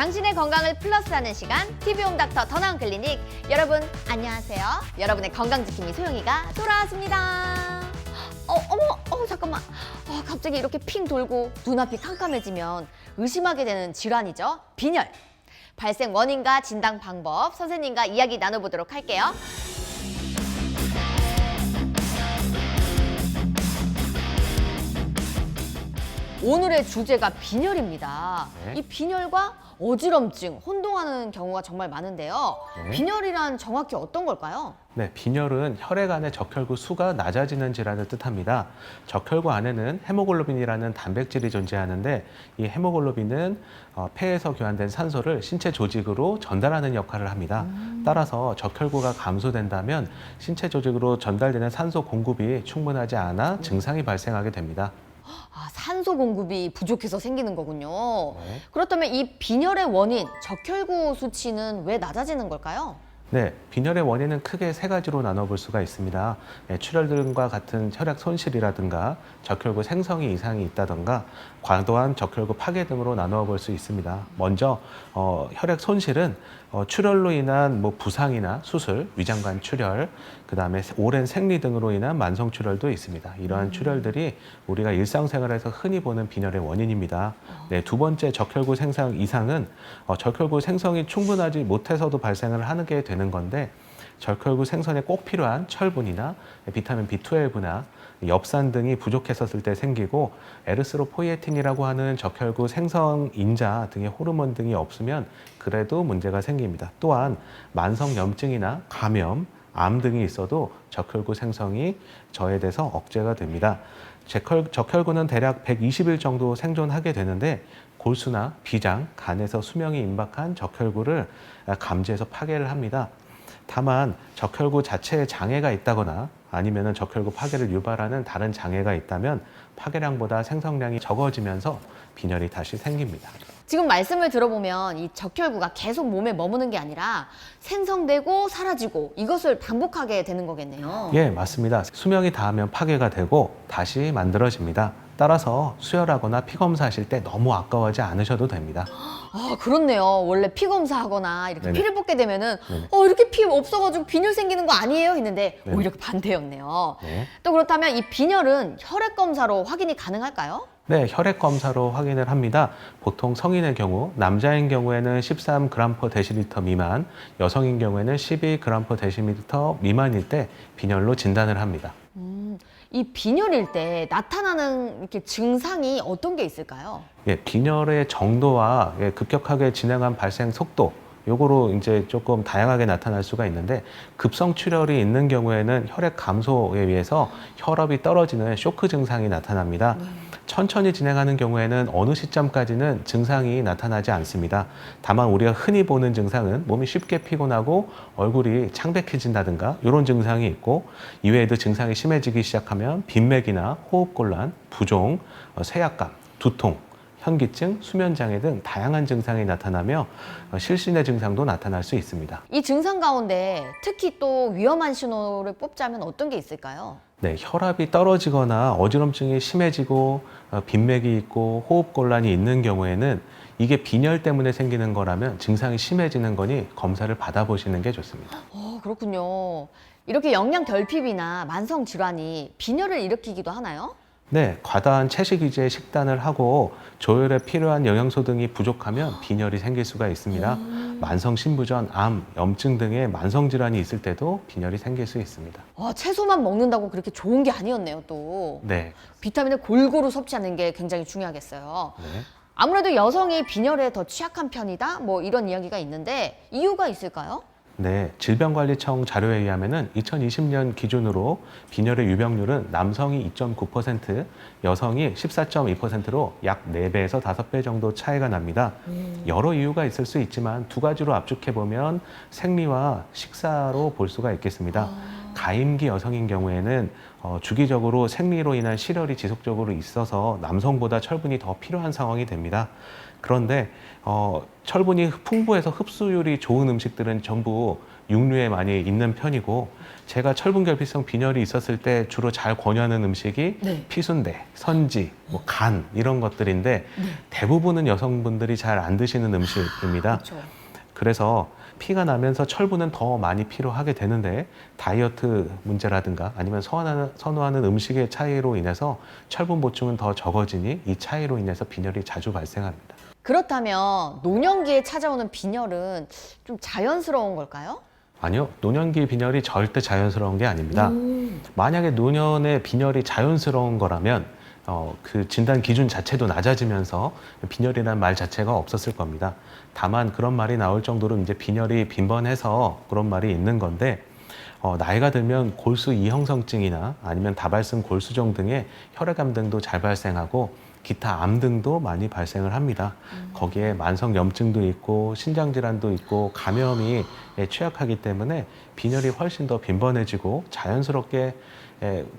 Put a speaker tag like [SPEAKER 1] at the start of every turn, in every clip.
[SPEAKER 1] 당신의 건강을 플러스하는 시간 TV홈닥터 더 나은 클리닉. 여러분 안녕하세요. 여러분의 건강지킴이 소영이가 돌아왔습니다. 잠깐만. 갑자기 이렇게 핑 돌고 눈앞이 캄캄해지면 의심하게 되는 질환이죠. 빈혈. 발생 원인과 진단 방법 선생님과 이야기 나눠보도록 할게요. 오늘의 주제가 빈혈입니다.
[SPEAKER 2] 네.
[SPEAKER 1] 이 빈혈과 어지럼증, 혼동하는 경우가 정말 많은데요.
[SPEAKER 2] 네.
[SPEAKER 1] 빈혈이란 정확히 어떤 걸까요?
[SPEAKER 2] 네, 빈혈은 혈액 안의 적혈구 수가 낮아지는 질환을 뜻합니다. 적혈구 안에는 헤모글로빈이라는 단백질이 존재하는데 이 헤모글로빈은 폐에서 교환된 산소를 신체 조직으로 전달하는 역할을 합니다. 따라서 적혈구가 감소된다면 신체 조직으로 전달되는 산소 공급이 충분하지 않아 증상이 발생하게 됩니다.
[SPEAKER 1] 산소 공급이 부족해서 생기는 거군요.
[SPEAKER 2] 네.
[SPEAKER 1] 그렇다면 이 빈혈의 원인, 적혈구 수치는 왜 낮아지는 걸까요?
[SPEAKER 2] 네, 빈혈의 원인은 크게 세 가지로 나눠볼 수가 있습니다. 출혈 등과 같은 혈액 손실이라든가 적혈구 생성이 이상이 있다든가 과도한 적혈구 파괴 등으로 나누어 볼 수 있습니다. 먼저 혈액 손실은 출혈로 인한 부상이나 수술, 위장관 출혈, 그다음에 오랜 생리 등으로 인한 만성 출혈도 있습니다. 이러한 출혈들이 우리가 일상생활에서 흔히 보는 빈혈의 원인입니다. 네, 두 번째 적혈구 생성 이상은 적혈구 생성이 충분하지 못해서도 발생을 하게 되는 건데 적혈구 생성에 꼭 필요한 철분이나 비타민 B12나 엽산 등이 부족했었을 때 생기고 에르스로포이에틴이라고 하는 적혈구 생성 인자 등의 호르몬 등이 없으면 그래도 문제가 생깁니다. 또한 만성 염증이나 감염, 암 등이 있어도 적혈구 생성이 저해돼서 억제가 됩니다. 적혈구는 대략 120일 정도 생존하게 되는데 골수나 비장, 간에서 수명이 임박한 적혈구를 감지해서 파괴를 합니다. 다만 적혈구 자체에 장애가 있다거나 아니면 적혈구 파괴를 유발하는 다른 장애가 있다면 파괴량보다 생성량이 적어지면서 빈혈이 다시 생깁니다.
[SPEAKER 1] 지금 말씀을 들어보면 이 적혈구가 계속 몸에 머무는 게 아니라 생성되고 사라지고 이것을 반복하게 되는 거겠네요.
[SPEAKER 2] 예, 맞습니다. 수명이 닿으면 파괴가 되고 다시 만들어집니다. 따라서 수혈하거나 피검사하실 때 너무 아까워하지 않으셔도 됩니다.
[SPEAKER 1] 그렇네요. 원래 피 검사하거나 이렇게
[SPEAKER 2] 네네.
[SPEAKER 1] 피를 뽑게 되면은
[SPEAKER 2] 네네.
[SPEAKER 1] 이렇게 피 없어가지고 빈혈 생기는 거 아니에요? 했는데
[SPEAKER 2] 네네.
[SPEAKER 1] 오히려 반대였네요.
[SPEAKER 2] 네.
[SPEAKER 1] 또 그렇다면 이 빈혈은 혈액 검사로 확인이 가능할까요?
[SPEAKER 2] 네, 혈액 검사로 확인을 합니다. 보통 성인의 경우, 남자인 경우에는 13g/dL 미만, 여성인 경우에는 12g/dL 미만일 때 빈혈로 진단을 합니다.
[SPEAKER 1] 이 빈혈일 때 나타나는 이렇게 증상이 어떤 게 있을까요?
[SPEAKER 2] 예, 빈혈의 정도와 급격하게 진행한 발생 속도, 요거로 이제 조금 다양하게 나타날 수가 있는데 급성 출혈이 있는 경우에는 혈액 감소에 의해서 혈압이 떨어지는 쇼크 증상이 나타납니다. 천천히 진행하는 경우에는 어느 시점까지는 증상이 나타나지 않습니다. 다만 우리가 흔히 보는 증상은 몸이 쉽게 피곤하고 얼굴이 창백해진다든가 이런 증상이 있고 이외에도 증상이 심해지기 시작하면 빈맥이나 호흡곤란, 부종, 쇠약감, 두통, 현기증, 수면장애 등 다양한 증상이 나타나며 실신의 증상도 나타날 수 있습니다.
[SPEAKER 1] 이 증상 가운데 특히 또 위험한 신호를 뽑자면 어떤 게 있을까요?
[SPEAKER 2] 네, 혈압이 떨어지거나 어지럼증이 심해지고 빈맥이 있고 호흡곤란이 있는 경우에는 이게 빈혈 때문에 생기는 거라면 증상이 심해지는 거니 검사를 받아보시는 게 좋습니다.
[SPEAKER 1] 그렇군요. 이렇게 영양 결핍이나 만성 질환이 빈혈을 일으키기도 하나요?
[SPEAKER 2] 네, 과다한 채식 위주의 식단을 하고 조혈에 필요한 영양소 등이 부족하면 빈혈이 생길 수가 있습니다. 만성 신부전, 암, 염증 등의 만성 질환이 있을 때도 빈혈이 생길 수 있습니다.
[SPEAKER 1] 채소만 먹는다고 그렇게 좋은 게 아니었네요, 또.
[SPEAKER 2] 네,
[SPEAKER 1] 비타민을 골고루 섭취하는 게 굉장히 중요하겠어요.
[SPEAKER 2] 네.
[SPEAKER 1] 아무래도 여성이 빈혈에 더 취약한 편이다? 이런 이야기가 있는데 이유가 있을까요?
[SPEAKER 2] 네, 질병관리청 자료에 의하면은 2020년 기준으로 빈혈의 유병률은 남성이 2.9%, 여성이 14.2%로 약 4배에서 5배 정도 차이가 납니다. 여러 이유가 있을 수 있지만 두 가지로 압축해 보면 생리와 식사로 볼 수가 있겠습니다. 가임기 여성인 경우에는 주기적으로 생리로 인한 실혈이 지속적으로 있어서 남성보다 철분이 더 필요한 상황이 됩니다. 그런데 철분이 풍부해서 흡수율이 좋은 음식들은 전부 육류에 많이 있는 편이고 제가 철분 결핍성 빈혈이 있었을 때 주로 잘 권유하는 음식이
[SPEAKER 1] 네.
[SPEAKER 2] 피순대, 선지, 뭐 간 이런 것들인데 대부분은 여성분들이 잘 안 드시는 음식입니다.
[SPEAKER 1] 그렇죠.
[SPEAKER 2] 그래서 피가 나면서 철분은 더 많이 필요하게 되는데 다이어트 문제라든가 아니면 선호하는 음식의 차이로 인해서 철분 보충은 더 적어지니 이 차이로 인해서 빈혈이 자주 발생합니다.
[SPEAKER 1] 그렇다면 노년기에 찾아오는 빈혈은 좀 자연스러운 걸까요?
[SPEAKER 2] 아니요, 노년기 빈혈이 절대 자연스러운 게 아닙니다. 만약에 노년의 빈혈이 자연스러운 거라면 그 진단 기준 자체도 낮아지면서 빈혈이라는 말 자체가 없었을 겁니다. 다만 그런 말이 나올 정도로 이제 빈혈이 빈번해서 그런 말이 있는 건데 나이가 들면 골수 이형성증이나 아니면 다발성 골수종 등의 혈액암 등도 잘 발생하고 기타 암 등도 많이 발생을 합니다. 거기에 만성 염증도 있고 신장 질환도 있고 감염이 취약하기 때문에 빈혈이 훨씬 더 빈번해지고 자연스럽게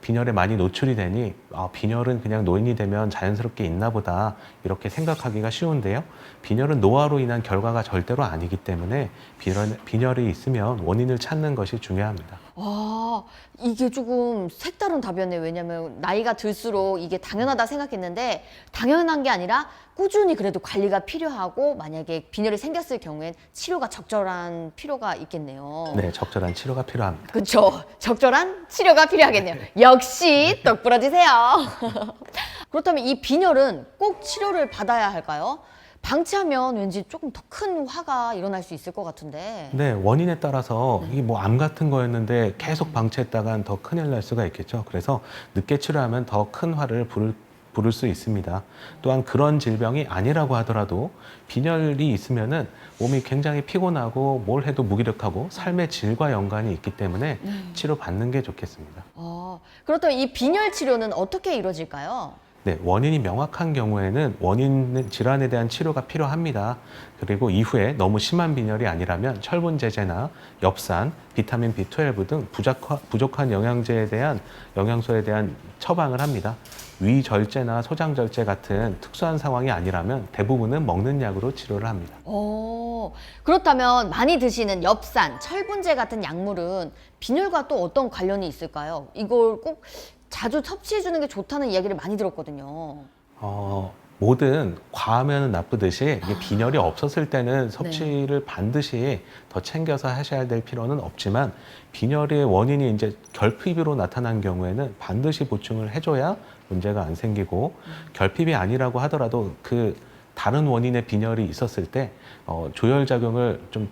[SPEAKER 2] 빈혈에 많이 노출이 되니 빈혈은 그냥 노인이 되면 자연스럽게 있나 보다 이렇게 생각하기가 쉬운데요. 빈혈은 노화로 인한 결과가 절대로 아니기 때문에 빈혈이 있으면 원인을 찾는 것이 중요합니다.
[SPEAKER 1] 아, 이게 조금 색다른 답이었네요. 왜냐면 나이가 들수록 이게 당연하다 생각했는데 당연한 게 아니라 꾸준히 그래도 관리가 필요하고 만약에 빈혈이 생겼을 경우엔 치료가 적절한 필요가 있겠네요.
[SPEAKER 2] 네, 적절한 치료가 필요합니다.
[SPEAKER 1] 그렇죠. 적절한 치료가 필요하겠네요. 역시 똑부러지세요. 그렇다면 이 빈혈은 꼭 치료를 받아야 할까요? 방치하면 왠지 조금 더 큰 화가 일어날 수 있을 것 같은데.
[SPEAKER 2] 네, 원인에 따라서 이게 뭐 암 같은 거였는데 계속 방치했다간 더 큰일 날 수가 있겠죠. 그래서 늦게 치료하면 더 큰 화를 부를 수 있습니다. 또한 그런 질병이 아니라고 하더라도 빈혈이 있으면은 몸이 굉장히 피곤하고 뭘 해도 무기력하고 삶의 질과 연관이 있기 때문에 치료받는 게 좋겠습니다.
[SPEAKER 1] 그렇다면 이 빈혈 치료는 어떻게 이루어질까요?
[SPEAKER 2] 네, 원인이 명확한 경우에는 원인 질환에 대한 치료가 필요합니다. 그리고 이후에 너무 심한 빈혈이 아니라면 철분 제제나 엽산, 비타민 B12 등 부족한 영양소에 대한 처방을 합니다. 위절제나 소장절제 같은 특수한 상황이 아니라면 대부분은 먹는 약으로 치료를 합니다.
[SPEAKER 1] 그렇다면 많이 드시는 엽산, 철분제 같은 약물은 빈혈과 또 어떤 관련이 있을까요? 이걸 꼭 자주 섭취해 주는 게 좋다는 이야기를 많이 들었거든요.
[SPEAKER 2] 뭐든 과하면 나쁘듯이 이게 빈혈이 없었을 때는 섭취를 반드시 더 챙겨서 하셔야 될 필요는 없지만 빈혈의 원인이 이제 결핍으로 나타난 경우에는 반드시 보충을 해줘야 문제가 안 생기고 결핍이 아니라고 하더라도 그 다른 원인의 빈혈이 있었을 때 조혈작용을 좀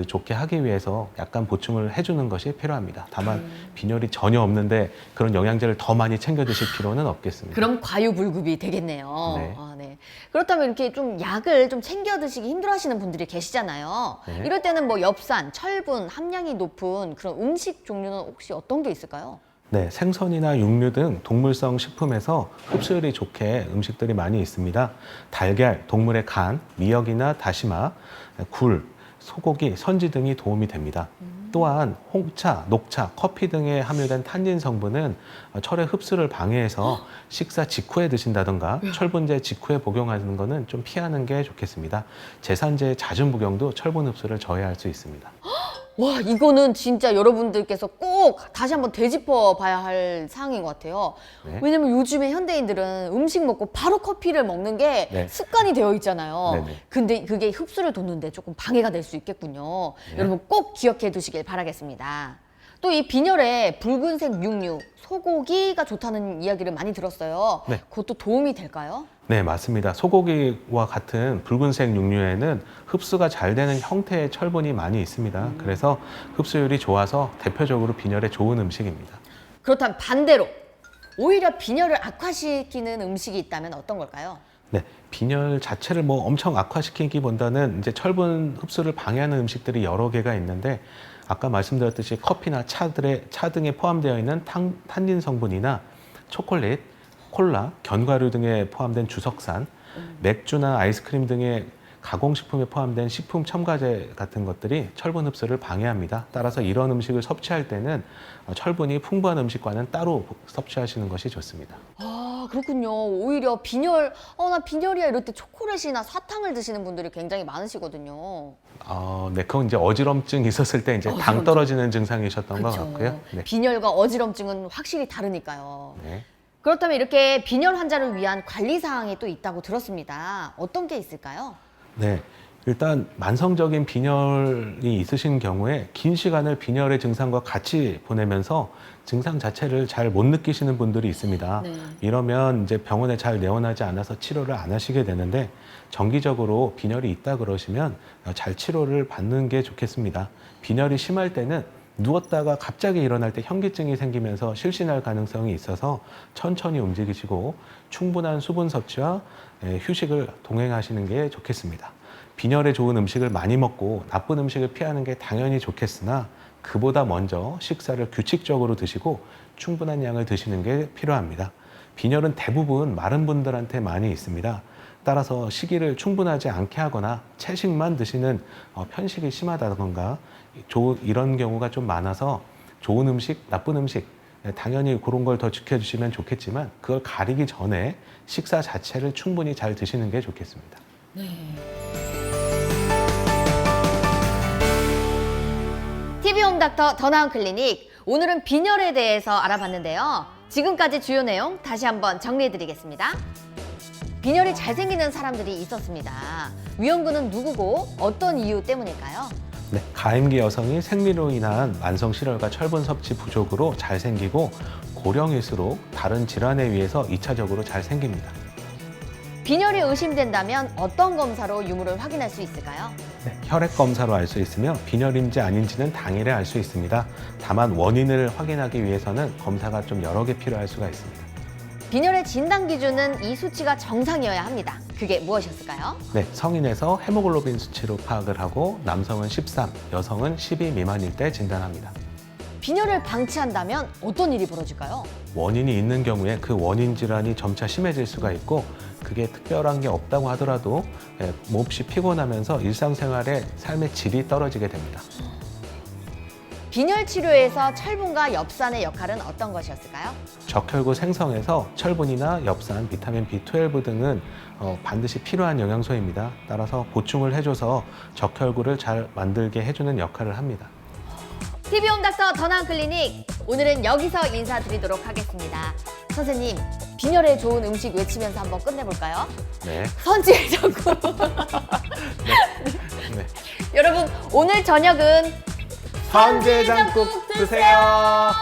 [SPEAKER 2] 좋게 하기 위해서 약간 보충을 해주는 것이 필요합니다. 다만 빈혈이 전혀 없는데 그런 영양제를 더 많이 챙겨 드실 필요는 없겠습니다.
[SPEAKER 1] 그럼 과유불급이 되겠네요.
[SPEAKER 2] 네.
[SPEAKER 1] 네. 그렇다면 이렇게 좀 약을 좀 챙겨 드시기 힘들어하시는 분들이 계시잖아요.
[SPEAKER 2] 네.
[SPEAKER 1] 이럴 때는 뭐 엽산, 철분 함량이 높은 그런 음식 종류는 혹시 어떤 게 있을까요?
[SPEAKER 2] 네, 생선이나 육류 등 동물성 식품에서 흡수율이 좋게 음식들이 많이 있습니다. 달걀, 동물의 간, 미역이나 다시마, 굴, 소고기, 선지 등이 도움이 됩니다. 또한 홍차, 녹차, 커피 등에 함유된 탄닌 성분은 철의 흡수를 방해해서 식사 직후에 드신다던가 철분제 직후에 복용하는 것은 좀 피하는 게 좋겠습니다. 제산제의 잦은 복용도 철분 흡수를 저해할 수 있습니다.
[SPEAKER 1] 와, 이거는 진짜 여러분들께서 꼭 다시 한번 되짚어 봐야 할 사항인 것 같아요.
[SPEAKER 2] 네.
[SPEAKER 1] 왜냐면 요즘에 현대인들은 음식 먹고 바로 커피를 먹는 게
[SPEAKER 2] 네.
[SPEAKER 1] 습관이 되어 있잖아요.
[SPEAKER 2] 네네.
[SPEAKER 1] 근데 그게 흡수를 돕는데 조금 방해가 될 수 있겠군요.
[SPEAKER 2] 네.
[SPEAKER 1] 여러분 꼭 기억해 두시길 바라겠습니다. 또 이 빈혈에 붉은색 육류, 소고기가 좋다는 이야기를 많이 들었어요.
[SPEAKER 2] 네.
[SPEAKER 1] 그것도 도움이 될까요?
[SPEAKER 2] 네, 맞습니다. 소고기와 같은 붉은색 육류에는 흡수가 잘 되는 형태의 철분이 많이 있습니다. 그래서 흡수율이 좋아서 대표적으로 빈혈에 좋은 음식입니다.
[SPEAKER 1] 그렇다면 반대로 오히려 빈혈을 악화시키는 음식이 있다면 어떤 걸까요?
[SPEAKER 2] 네, 빈혈 자체를 뭐 엄청 악화시키기보다는 이제 철분 흡수를 방해하는 음식들이 여러 개가 있는데 아까 말씀드렸듯이 커피나 차 등에 포함되어 있는 탄닌 성분이나 초콜릿, 콜라, 견과류 등에 포함된 주석산, 맥주나 아이스크림 등의 가공식품에 포함된 식품 첨가제 같은 것들이 철분 흡수를 방해합니다. 따라서 이런 음식을 섭취할 때는 철분이 풍부한 음식과는 따로 섭취하시는 것이 좋습니다.
[SPEAKER 1] 아, 그렇군요. 오히려 빈혈, 나 빈혈이야 이럴 때 초콜릿이나 사탕을 드시는 분들이 굉장히 많으시거든요.
[SPEAKER 2] 네, 그건 이제 어지럼증 있었을 때 이제 당
[SPEAKER 1] 어지럼증.
[SPEAKER 2] 떨어지는 증상이셨던 것
[SPEAKER 1] 그렇죠.
[SPEAKER 2] 같고요. 네.
[SPEAKER 1] 빈혈과 어지럼증은 확실히 다르니까요.
[SPEAKER 2] 네.
[SPEAKER 1] 그렇다면 이렇게 빈혈 환자를 위한 관리 사항이 또 있다고 들었습니다. 어떤 게 있을까요?
[SPEAKER 2] 네. 일단 만성적인 빈혈이 있으신 경우에 긴 시간을 빈혈의 증상과 같이 보내면서 증상 자체를 잘 못 느끼시는 분들이 있습니다.
[SPEAKER 1] 네.
[SPEAKER 2] 이러면 이제 병원에 잘 내원하지 않아서 치료를 안 하시게 되는데 정기적으로 빈혈이 있다 그러시면 잘 치료를 받는 게 좋겠습니다. 빈혈이 심할 때는 누웠다가 갑자기 일어날 때 현기증이 생기면서 실신할 가능성이 있어서 천천히 움직이시고 충분한 수분 섭취와 휴식을 동행하시는 게 좋겠습니다. 빈혈에 좋은 음식을 많이 먹고 나쁜 음식을 피하는 게 당연히 좋겠으나 그보다 먼저 식사를 규칙적으로 드시고 충분한 양을 드시는 게 필요합니다. 빈혈은 대부분 마른 분들한테 많이 있습니다. 따라서 식이를 충분하지 않게 하거나 채식만 드시는 편식이 심하다던가 이런 경우가 좀 많아서 좋은 음식, 나쁜 음식 당연히 그런 걸 더 지켜주시면 좋겠지만 그걸 가리기 전에 식사 자체를 충분히 잘 드시는 게 좋겠습니다.
[SPEAKER 1] TV홈 닥터 더 나은 클리닉, 오늘은 빈혈에 대해서 알아봤는데요. 지금까지 주요 내용 다시 한번 정리해드리겠습니다. 빈혈이 잘 생기는 사람들이 있었습니다. 위험군은 누구고 어떤 이유 때문일까요?
[SPEAKER 2] 네, 가임기 여성이 생리로 인한 만성실혈과 철분 섭취 부족으로 잘 생기고 고령일수록 다른 질환에 의해서 2차적으로 잘 생깁니다.
[SPEAKER 1] 빈혈이 의심된다면 어떤 검사로 유무를 확인할 수 있을까요?
[SPEAKER 2] 네, 혈액 검사로 알 수 있으며 빈혈인지 아닌지는 당일에 알 수 있습니다. 다만 원인을 확인하기 위해서는 검사가 좀 여러 개 필요할 수가 있습니다.
[SPEAKER 1] 빈혈의 진단 기준은 이 수치가 정상이어야 합니다. 그게 무엇이었을까요?
[SPEAKER 2] 네, 성인에서 헤모글로빈 수치로 파악을 하고 남성은 13, 여성은 12 미만일 때 진단합니다.
[SPEAKER 1] 빈혈을 방치한다면 어떤 일이 벌어질까요?
[SPEAKER 2] 원인이 있는 경우에 그 원인 질환이 점차 심해질 수가 있고 그게 특별한 게 없다고 하더라도 몹시 피곤하면서 일상생활의 삶의 질이 떨어지게 됩니다.
[SPEAKER 1] 빈혈 치료에서 철분과 엽산의 역할은 어떤 것이었을까요?
[SPEAKER 2] 적혈구 생성에서 철분이나 엽산, 비타민 B12 등은 반드시 필요한 영양소입니다. 따라서 보충을 해줘서 적혈구를 잘 만들게 해주는 역할을 합니다.
[SPEAKER 1] TV홈 닥터 더 나은 클리닉, 오늘은 여기서 인사드리도록 하겠습니다. 선생님, 빈혈에 좋은 음식 외치면서 한번 끝내볼까요?
[SPEAKER 2] 네.
[SPEAKER 1] 선지해졌고.
[SPEAKER 2] 네.
[SPEAKER 1] 여러분, 오늘 저녁은
[SPEAKER 2] 선제장국 드세요.